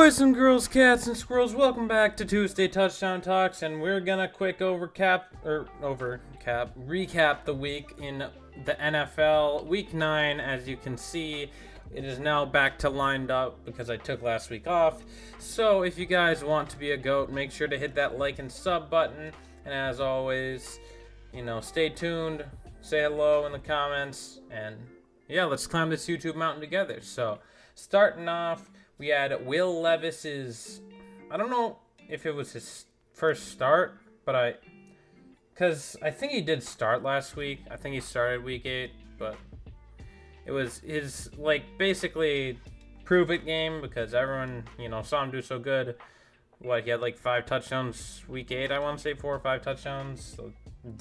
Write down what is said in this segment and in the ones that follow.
Boys and girls, cats and squirrels, welcome back to Tuesday Touchdown Talks, and we're gonna quick recap the week in the NFL. Week 9, as you can see, it is now back to lined up because I took last week off. So if you guys want to be a goat, make sure to hit that like and sub button. And as always, stay tuned, say hello in the comments, and yeah, let's climb this YouTube mountain together. So starting off, we had Will Levis's, I don't know if it was his first start, but because I think he did start last week. I think he started week 8, but it was his, basically prove it game because everyone, saw him do so good. He had 5 touchdowns week 8, I want to say 4 or 5 touchdowns, so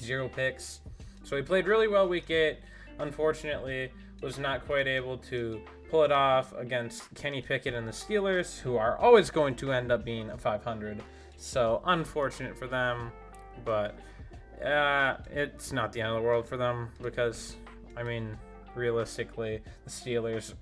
0 picks. So he played really well week 8. Unfortunately, was not quite able to pull it off against Kenny Pickett and the Steelers, who are always going to end up being a 500. So unfortunate for them, but it's not the end of the world for them because, realistically, the Steelers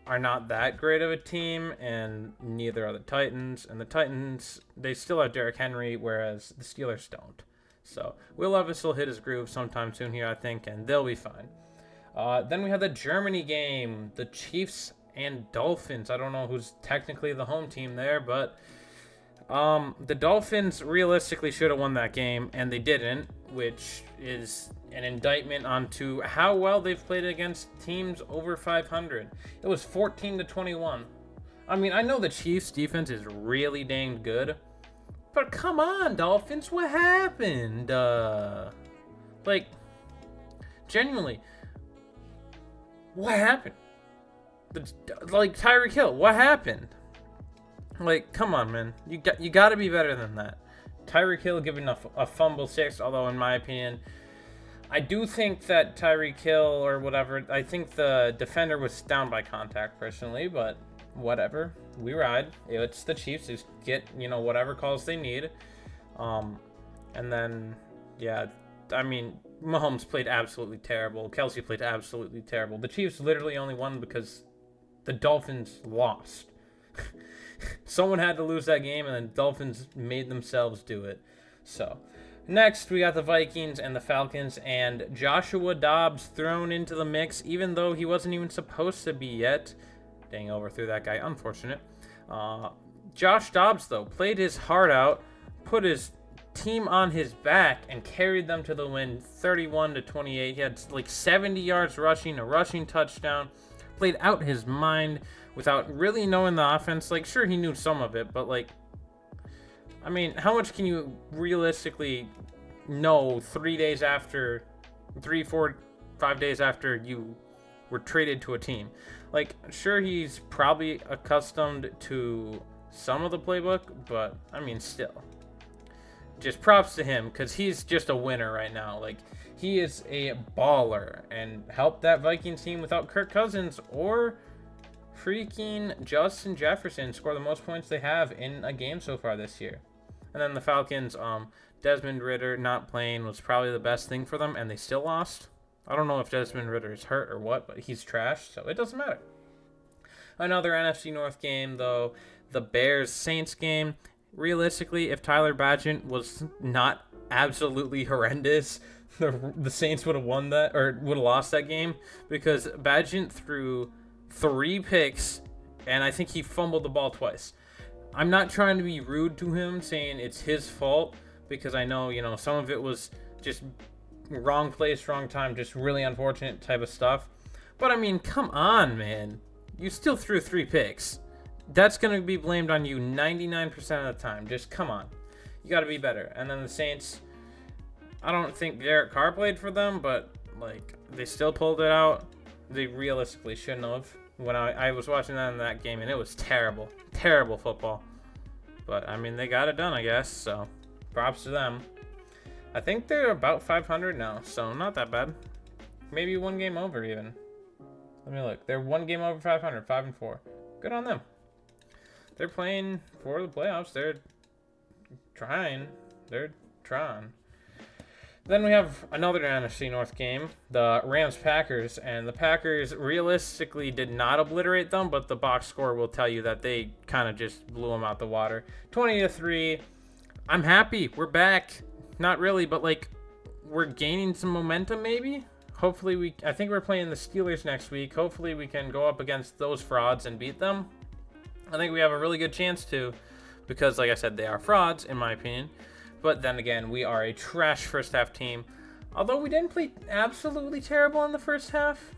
are not that great of a team, and neither are the Titans. And the Titans, they still have Derrick Henry, whereas the Steelers don't. So Will Levis will hit his groove sometime soon here, I think, and they'll be fine. Then we had the Germany game, the Chiefs and Dolphins. I don't know who's technically the home team there, but the Dolphins realistically should have won that game, and they didn't, which is an indictment onto how well they've played against teams over 500. It was 14-21. I know the Chiefs' defense is really dang good, but come on, Dolphins, what happened? Genuinely, what happened? Tyreek Hill, what happened? Come on, man. You got to be better than that. Tyreek Hill giving a fumble 6, although in my opinion, I do think that Tyreek Hill or whatever, I think the defender was down by contact personally, but whatever. We ride. It's the Chiefs. Just get, whatever calls they need. And then, yeah, Mahomes played absolutely terrible. Kelsey played absolutely terrible. The Chiefs literally only won because the Dolphins lost. Someone had to lose that game, and the Dolphins made themselves do it. So, next, we got the Vikings and the Falcons, and Joshua Dobbs thrown into the mix, even though he wasn't even supposed to be yet. Dang, overthrew that guy. Unfortunate. Josh Dobbs, though, played his heart out, put his team on his back, and carried them to the win 31-28. He had 70 yards rushing, a rushing touchdown, played out his mind without really knowing the offense. Sure, he knew some of it, but how much can you realistically know 3 days after, 3, 4, 5 days after you were traded to a team? Sure, he's probably accustomed to some of the playbook, but still, just props to him because he's just a winner right now. He is a baller and helped that Vikings team without Kirk Cousins or freaking Justin Jefferson score the most points they have in a game so far this year. And then the Falcons, Desmond Ridder not playing was probably the best thing for them, and they still lost. I don't know if Desmond Ridder is hurt or what, but he's trash, so it doesn't matter. Another NFC North game, though, the Bears-Saints game. Realistically, if Tyler Badgett was not absolutely horrendous, the Saints would have won that, or would have lost that game, because Badgett threw 3 picks, and I think he fumbled the ball twice. I'm not trying to be rude to him, saying it's his fault, because I know, some of it was just wrong place, wrong time, just really unfortunate type of stuff. But come on, man. You still threw 3 picks. That's going to be blamed on you 99% of the time. Just come on. You got to be better. And then the Saints, I don't think Derek Carr played for them, but they still pulled it out. They realistically shouldn't have. When I was watching that in that game, and it was terrible. Terrible football. But, they got it done, I guess. So, props to them. I think they're about 500 now, so not that bad. Maybe 1 game over, even. Let me look. They're 1 game over 500, 5-4. Good on them. They're playing for the playoffs. They're trying. Then we have another NFC North game, the Rams-Packers, and the Packers realistically did not obliterate them, but the box score will tell you that they kind of just blew them out the water. 20-3. I'm happy. We're back. Not really, but like we're gaining some momentum maybe. Hopefully I think we're playing the Steelers next week. Hopefully we can go up against those frauds and beat them. I think we have a really good chance to, because like I said, they are frauds in my opinion. But then again, we are a trash first half team. Although we didn't play absolutely terrible in the first half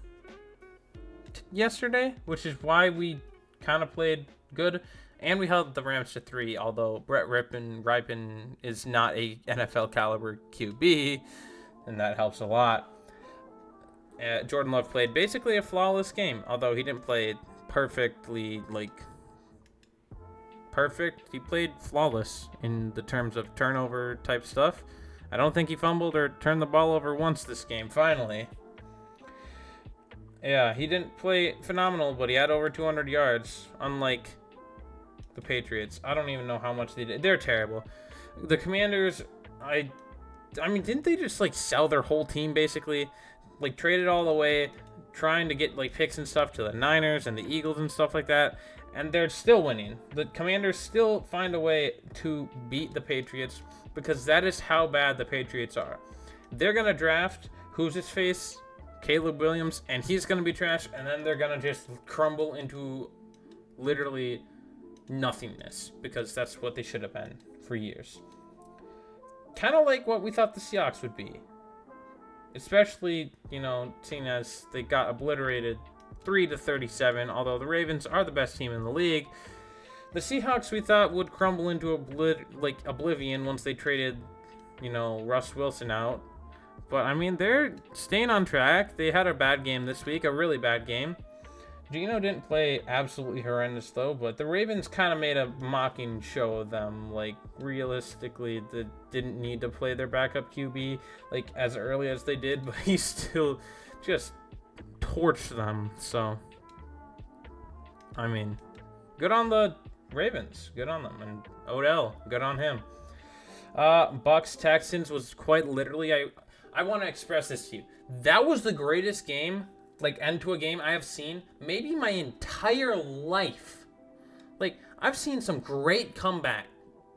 yesterday, which is why we kind of played good. And we held the Rams to 3, although Brett Ripon is not a NFL caliber QB, and that helps a lot. Jordan Love played basically a flawless game, although he didn't play perfectly, perfect. He played flawless in the terms of turnover type stuff. I don't think he fumbled or turned the ball over once this game, finally. Yeah, he didn't play phenomenal, but he had over 200 yards, unlike the Patriots. I don't even know how much they did. They're terrible. The Commanders, I mean, didn't they just, sell their whole team, basically? Trade it all away, trying to get, picks and stuff to the Niners and the Eagles and stuff like that. And they're still winning. The Commanders still find a way to beat the Patriots because that is how bad the Patriots are. They're going to draft, who's his face? Caleb Williams, and he's going to be trash, and then they're going to just crumble into literally nothingness because that's what they should have been for years. Kind of like what we thought the Seahawks would be. Especially, seeing as they got obliterated 3-37, although the Ravens are the best team in the league. The Seahawks we thought would crumble into oblivion once they traded, Russ Wilson out. But, I mean, they're staying on track. They had a bad game this week, a really bad game. Geno didn't play absolutely horrendous, though, but the Ravens kind of made a mocking show of them. Realistically, they didn't need to play their backup QB, as early as they did, but he still just torched them. So, I mean, good on the Ravens. Good on them. And Odell, good on him. Bucks-Texans was quite literally, I want to express this to you. That was the greatest game, end to a game I have seen maybe my entire life. I've seen some great comeback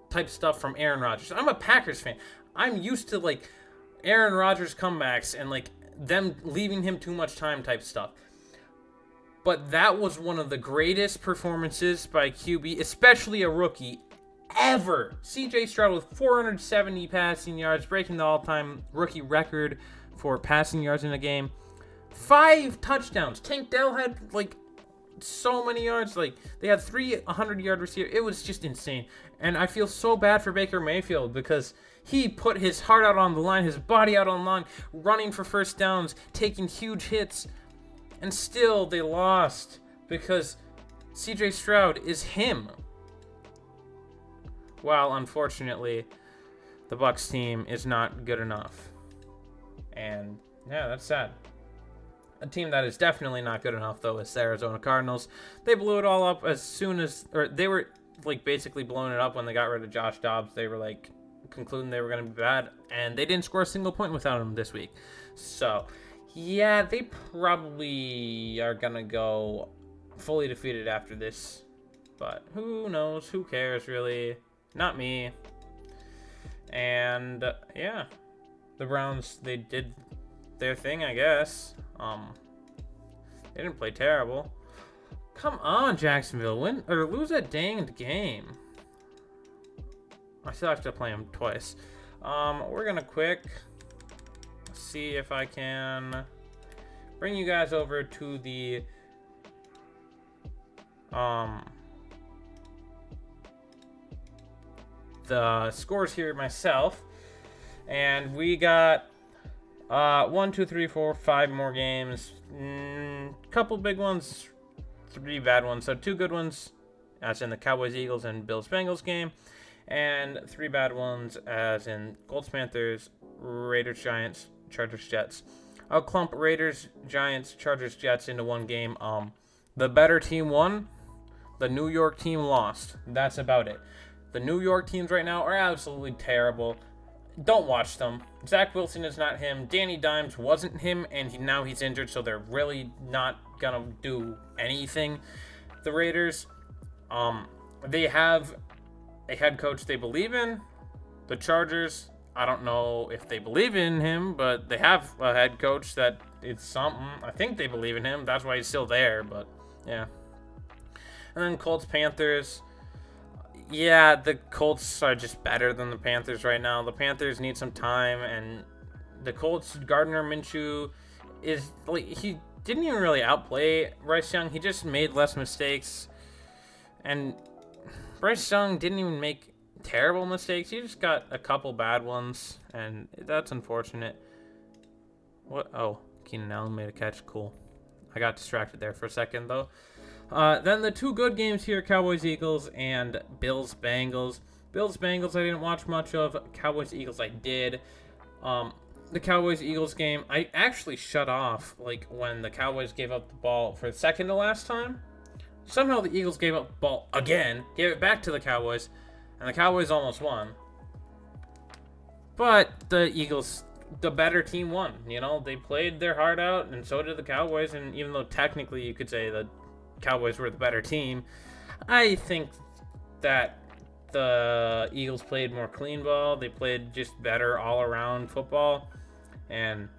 type stuff from Aaron Rodgers. I'm a Packers fan. I'm used to, Aaron Rodgers comebacks and, them leaving him too much time type stuff. But that was one of the greatest performances by QB, especially a rookie, ever. CJ Stroud with 470 passing yards, breaking the all-time rookie record for passing yards in a game. 5 touchdowns. Tank Dell had so many yards. They had 3 100-yard receivers. It was just insane. And I feel so bad for Baker Mayfield because he put his heart out on the line, his body out on the line, running for first downs, taking huge hits, and still they lost because CJ Stroud is him. While unfortunately, the Bucs team is not good enough. And yeah, that's sad. A team that is definitely not good enough, though, is the Arizona Cardinals. They blew it all up as soon as, or they were basically blowing it up when they got rid of Josh Dobbs. They were concluding they were going to be bad, and they didn't score a single point without him this week. So, yeah, they probably are going to go fully defeated after this. But who knows? Who cares, really? Not me. And, yeah, the Browns, they did their thing, I guess. They didn't play terrible. Come on, Jacksonville, win or lose a danged game. I still have to play them twice. We're gonna quick see if I can bring you guys over to the scores here myself, and we got 1, 2, 3, 4, 5 more games. Couple big ones, 3 bad ones. So 2 good ones, as in the Cowboys, Eagles, and Bills, Bengals game, and 3 bad ones, as in Colts, Panthers, Raiders, Giants, Chargers, Jets. I'll clump Raiders, Giants, Chargers, Jets into one game. The better team won. The New York team lost. That's about it. The New York teams right now are absolutely terrible. don't watch them. Zach Wilson is not him. Danny Dimes wasn't him, and now he's injured, so they're really not gonna do anything. The Raiders, they have a head coach they believe in. The Chargers, I don't know if they believe in him, but they have a head coach that it's something. I think they believe in him. That's why he's still there, but yeah. And then Colts, Panthers. Yeah, the Colts are just better than the Panthers right now. The Panthers need some time, and the Colts, Gardner Minshew is like, he didn't even really outplay Bryce Young. He just made less mistakes, and Bryce Young didn't even make terrible mistakes. He just got a couple bad ones, and that's unfortunate. What? Oh, Keenan Allen made a catch. Cool. I got distracted there for a second, though. Then the two good games here, Cowboys-Eagles and Bills-Bengals. Bills-Bengals I didn't watch much of. Cowboys-Eagles I did. The Cowboys-Eagles game, I actually shut off like when the Cowboys gave up the ball for the second to last time. Somehow the Eagles gave up the ball again, gave it back to the Cowboys, and the Cowboys almost won. But the Eagles, the better team, won. You know, they played their heart out, and so did the Cowboys. And even though technically you could say the Cowboys were the better team, I think that the Eagles played more clean ball. They played just better all-around football. And,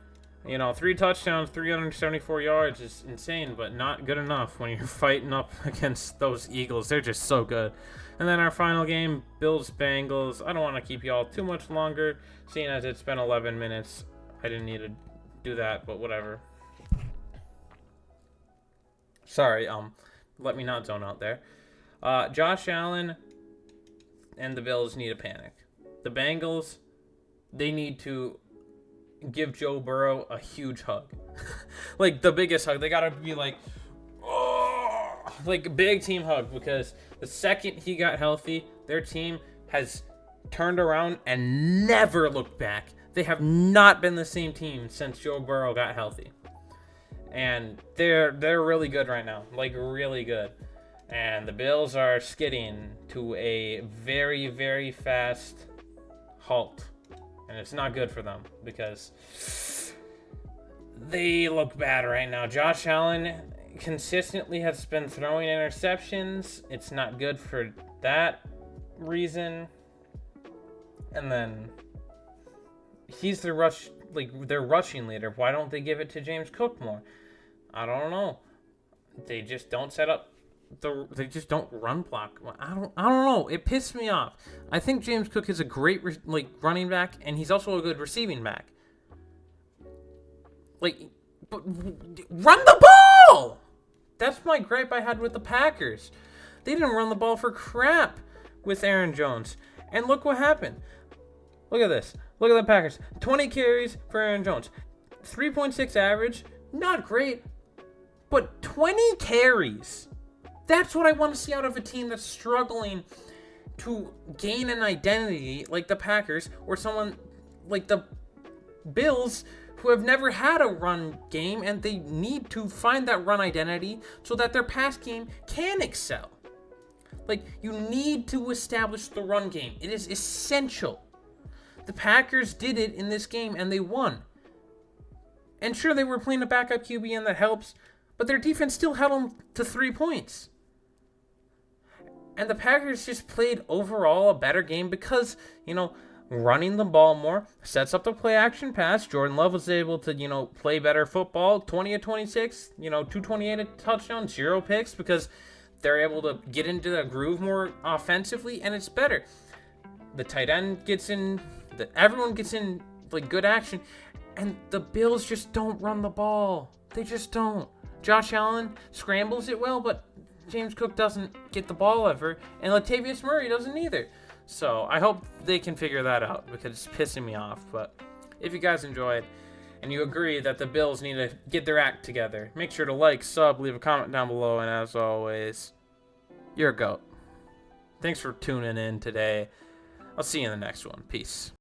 you know, 3 touchdowns, 374 yards is insane, but not good enough when you're fighting up against those Eagles. They're just so good. And then our final game, Bills-Bengals. I don't want to keep you all too much longer, seeing as it's been 11 minutes. I didn't need to do that, but whatever. Sorry, let me not zone out there. Josh Allen and the Bills need to panic. The Bengals, they need to give Joe Burrow a huge hug. Like, the biggest hug. They gotta be like, oh, like a big team hug, because the second he got healthy, their team has turned around and never looked back. They have not been the same team since Joe Burrow got healthy. And they're really good right now, like really good. And the Bills are skidding to a very, very fast halt. And it's not good for them because they look bad right now. Josh Allen consistently has been throwing interceptions. It's not good for that reason. And then he's their rushing leader. Why don't they give it to James Cook more? I don't know. They just don't set up they just don't run block. I don't know. It pissed me off. I think James Cook is a great running back, and he's also a good receiving back. But run the ball. That's my gripe I had with the Packers. They didn't run the ball for crap with Aaron Jones. And look what happened. Look at this. Look at the Packers. 20 carries for Aaron Jones. 3.6 average. Not great. But 20 carries. That's what I want to see out of a team that's struggling to gain an identity like the Packers, or someone like the Bills who have never had a run game, and they need to find that run identity so that their pass game can excel. Like, you need to establish the run game. It is essential. The Packers did it in this game, and they won. And sure, they were playing a backup QB, and that helps, but their defense still held them to 3 points. And the Packers just played overall a better game because, you know, running the ball more sets up the play action pass. Jordan Love was able to, you know, play better football. 20 of 26, you know, 228 a touchdown, 0 picks, because they're able to get into the groove more offensively, and it's better. The tight end gets in, everyone gets in, like, good action, and the Bills just don't run the ball. They just don't. Josh Allen scrambles it well, but James Cook doesn't get the ball ever, and Latavius Murray doesn't either. So I hope they can figure that out, because it's pissing me off. But if you guys enjoyed and you agree that the Bills need to get their act together, make sure to like, sub, leave a comment down below, and as always, you're a GOAT. Thanks for tuning in today. I'll see you in the next one. Peace.